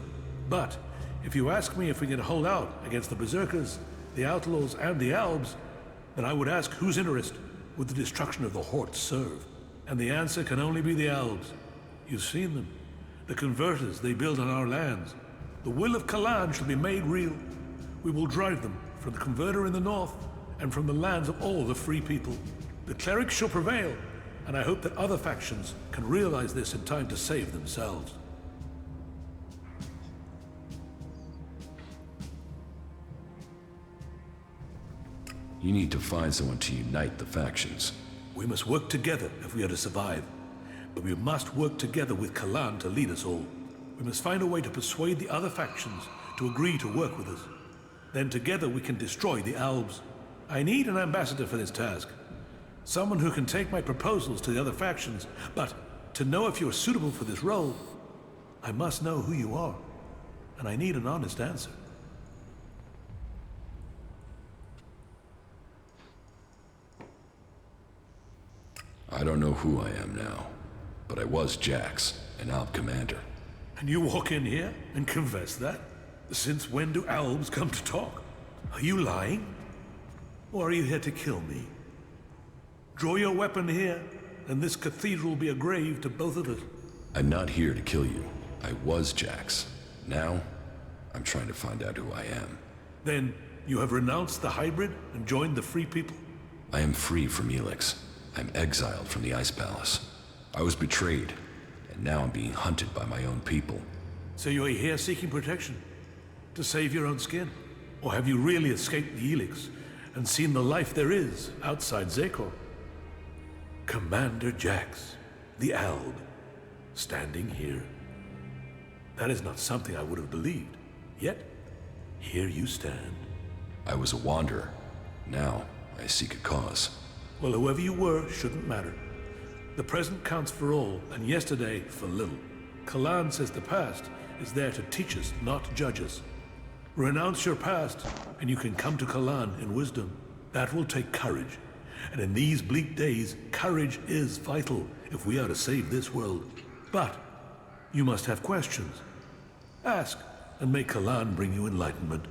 But, If you ask me if we can hold out against the Berserkers, the Outlaws, and the Albs, then I would ask whose interest would the destruction of the Hort serve? And the answer can only be the Albs. You've seen them. The converters they build on our lands. The will of Kalan shall be made real. We will drive them from the converter in the north and from the lands of all the free people. The clerics shall prevail, and I hope that other factions can realize this in time to save themselves. You need to find someone to unite the factions. We must work together if we are to survive. But we must work together with Kalan to lead us all. We must find a way to persuade the other factions to agree to work with us. Then together we can destroy the Albs. I need an ambassador for this task. Someone who can take my proposals to the other factions, but to know if you're suitable for this role, I must know who you are. And I need an honest answer. I don't know who I am now, but I was Jax, an Alb commander. And you walk in here and confess that? Since when do Albs come to talk? Are you lying? Or are you here to kill me? Draw your weapon here, and this cathedral will be a grave to both of us. I'm not here to kill you. I was Jax. Now, I'm trying to find out who I am. Then, you have renounced the hybrid and joined the Free People? I am free from Elex. I'm exiled from the Ice Palace. I was betrayed, and now I'm being hunted by my own people. So you're here seeking protection? To save your own skin? Or have you really escaped the Elex and seen the life there is outside Zekor? Commander Jax, the Alb, standing here. That is not something I would have believed. Yet, here you stand. I was a wanderer. Now, I seek a cause. Well, whoever you were shouldn't matter. The present counts for all, and yesterday for little. Kalan says the past is there to teach us, not judge us. Renounce your past, and you can come to Kalan in wisdom. That will take courage. And in these bleak days, courage is vital if we are to save this world. But you must have questions. Ask, and may Kalan bring you enlightenment.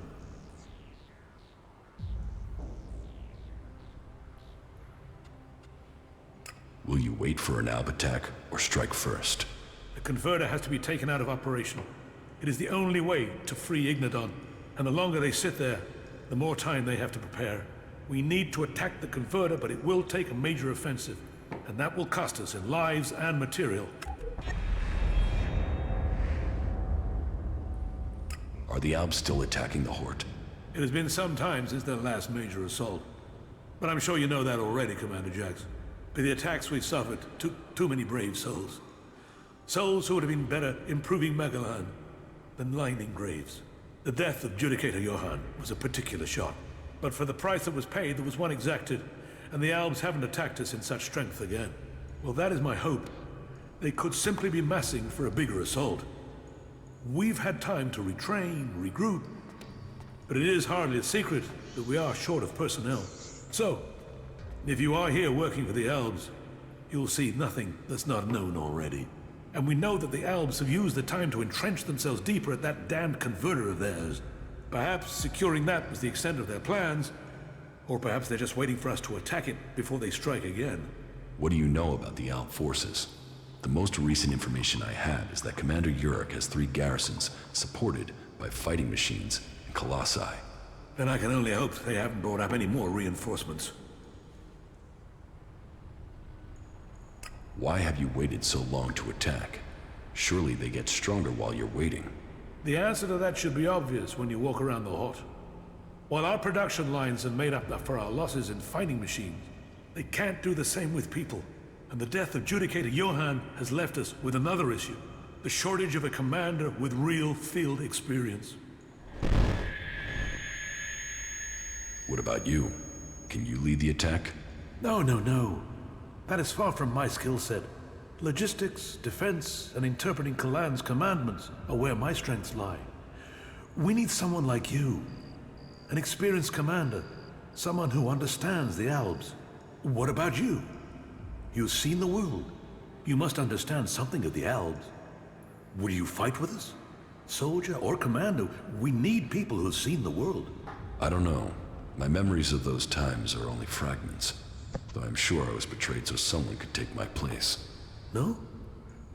Will you wait for an Alb attack, or strike first? The converter has to be taken out of operation. It is the only way to free Ignadon, and the longer they sit there, the more time they have to prepare. We need to attack the converter, but it will take a major offensive, and that will cost us in lives and material. Are the Albs still attacking the Hort? It has been some time since their last major assault. But I'm sure you know that already, Commander Jax. By the attacks we suffered took too many brave souls. Souls who would have been better improving Magalan than lining graves. The death of Judicator Johann was a particular shock. But for the price that was paid, there was one exacted, and the Albs haven't attacked us in such strength again. Well, that is my hope. They could simply be massing for a bigger assault. We've had time to retrain, regroup, but it is hardly a secret that we are short of personnel. So, if you are here working for the Albs, you'll see nothing that's not known already. And we know that the Albs have used the time to entrench themselves deeper at that damned converter of theirs. Perhaps securing that was the extent of their plans, or perhaps they're just waiting for us to attack it before they strike again. What do you know about the Alb forces? The most recent information I have is that Commander Uruk has 3 garrisons supported by fighting machines and colossi. Then I can only hope they haven't brought up any more reinforcements. Why have you waited so long to attack? Surely they get stronger while you're waiting. The answer to that should be obvious when you walk around the Hort. While our production lines have made up for our losses in fighting machines, they can't do the same with people. And the death of Judicator Johann has left us with another issue. The shortage of a commander with real field experience. What about you? Can you lead the attack? No. That is far from my skill set. Logistics, defense, and interpreting Kalan's commandments are where my strengths lie. We need someone like you. An experienced commander. Someone who understands the Albs. What about you? You've seen the world. You must understand something of the Albs. Will you fight with us? Soldier or commander, we need people who've seen the world. I don't know. My memories of those times are only fragments, though I'm sure I was betrayed so someone could take my place. No?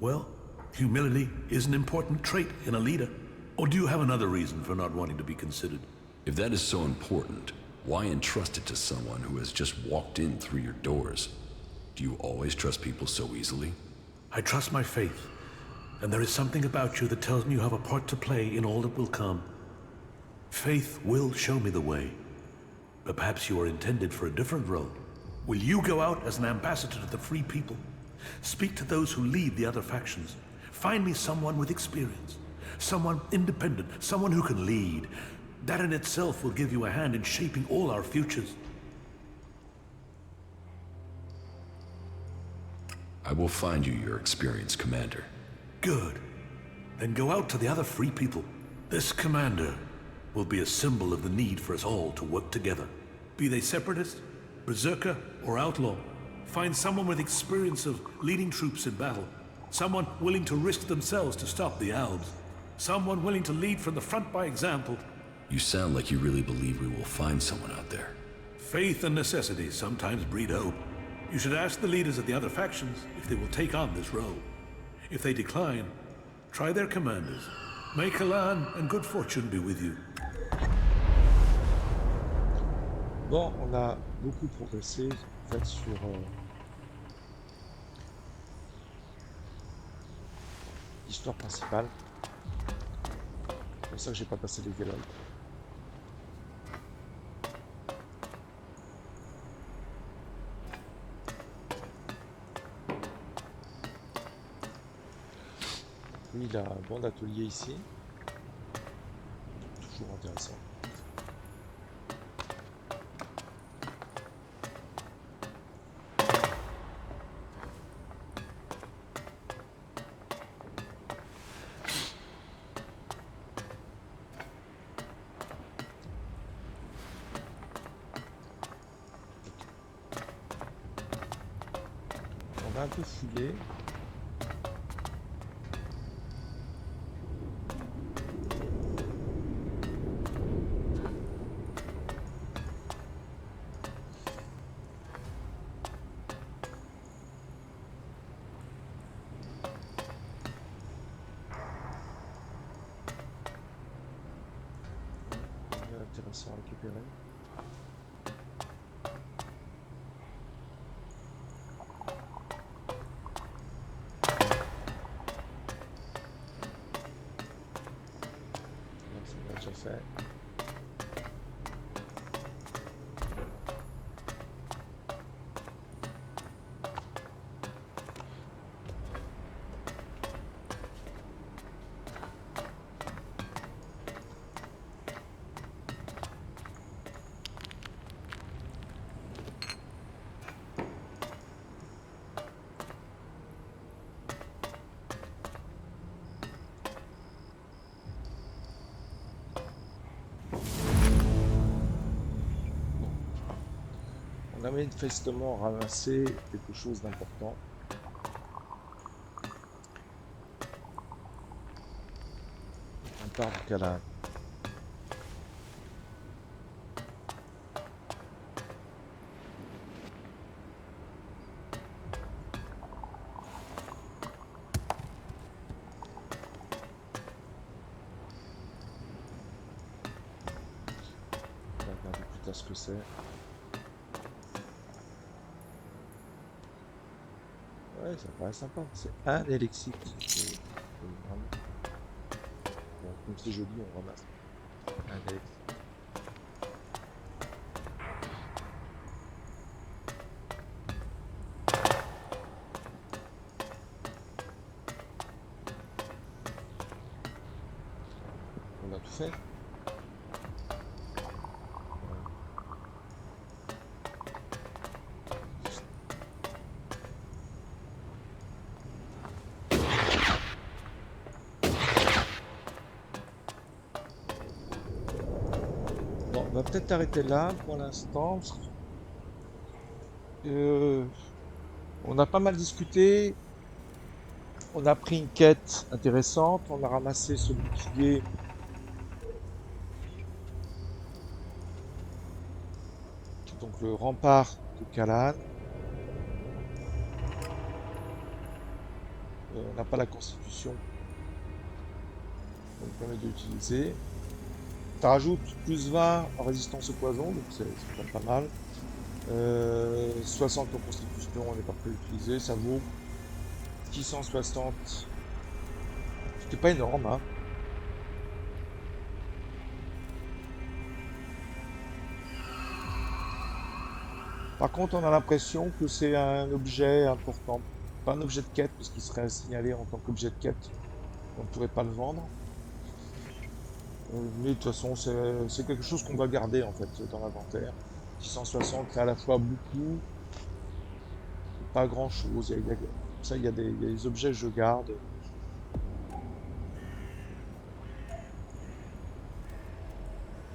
Well, humility is an important trait in a leader. Or do you have another reason for not wanting to be considered? If that is so important, why entrust it to someone who has just walked in through your doors? Do you always trust people so easily? I trust my faith, and there is something about you that tells me you have a part to play in all that will come. Faith will show me the way. But perhaps you are intended for a different role. Will you go out as an ambassador to the free people? Speak to those who lead the other factions. Find me someone with experience. Someone independent, someone who can lead. That in itself will give you a hand in shaping all our futures. I will find you your experienced commander. Good. Then go out to the other free people. This commander will be a symbol of the need for us all to work together. Be they separatist, berserker, or outlaw. Find someone with experience of leading troops in battle. Someone willing to risk themselves to stop the Albs. Someone willing to lead from the front by example. You sound like you really believe we will find someone out there. Faith and necessity sometimes breed hope. You should ask the leaders of the other factions if they will take on this role. If they decline, try their commanders. May Kalan and good fortune be with you. Bon, on a beaucoup progressé en fait sur l'histoire principale. C'est pour ça que j'ai pas passé les dialogues. Oui, il a un bon atelier ici. Toujours intéressant. On a un peu fouillé. Intéressant à récupérer. Donc, ça on l'a déjà fait. On a manifestement ramassé quelque chose d'important. On part du Kalan. On va regarder plus tard ce que c'est. Ouais, ça paraît sympa. C'est un Elex. Bon, comme c'est joli, on ramasse un Elex. On a tout fait. Bon, on va peut-être arrêter là pour l'instant. On a pas mal discuté. On a pris une quête intéressante, on a ramassé ce bouclier qui est donc le rempart de Kalan. On n'a pas la constitution, ça nous permet de l'utiliser. Ça rajoute plus 20 en résistance au poison, donc c'est quand même pas mal. 60 en constitution, on n'est pas prêt à l'utiliser, ça vaut 660. C'était pas énorme, hein. Par contre, on a l'impression que c'est un objet important. Pas un objet de quête, parce qu'il serait signalé en tant qu'objet de quête. On ne pourrait pas le vendre. Mais de toute façon, c'est quelque chose qu'on va garder en fait dans l'inventaire. 660, c'est à la fois beaucoup et pas grand chose. Ça, il y a des objets que je garde.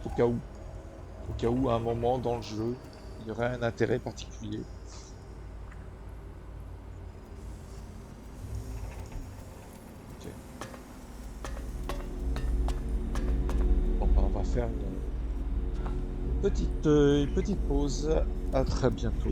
Au cas où. Au cas où, à un moment dans le jeu, il y aurait un intérêt particulier. Ok. Bon, bah, on va faire une petite pause. À très bientôt.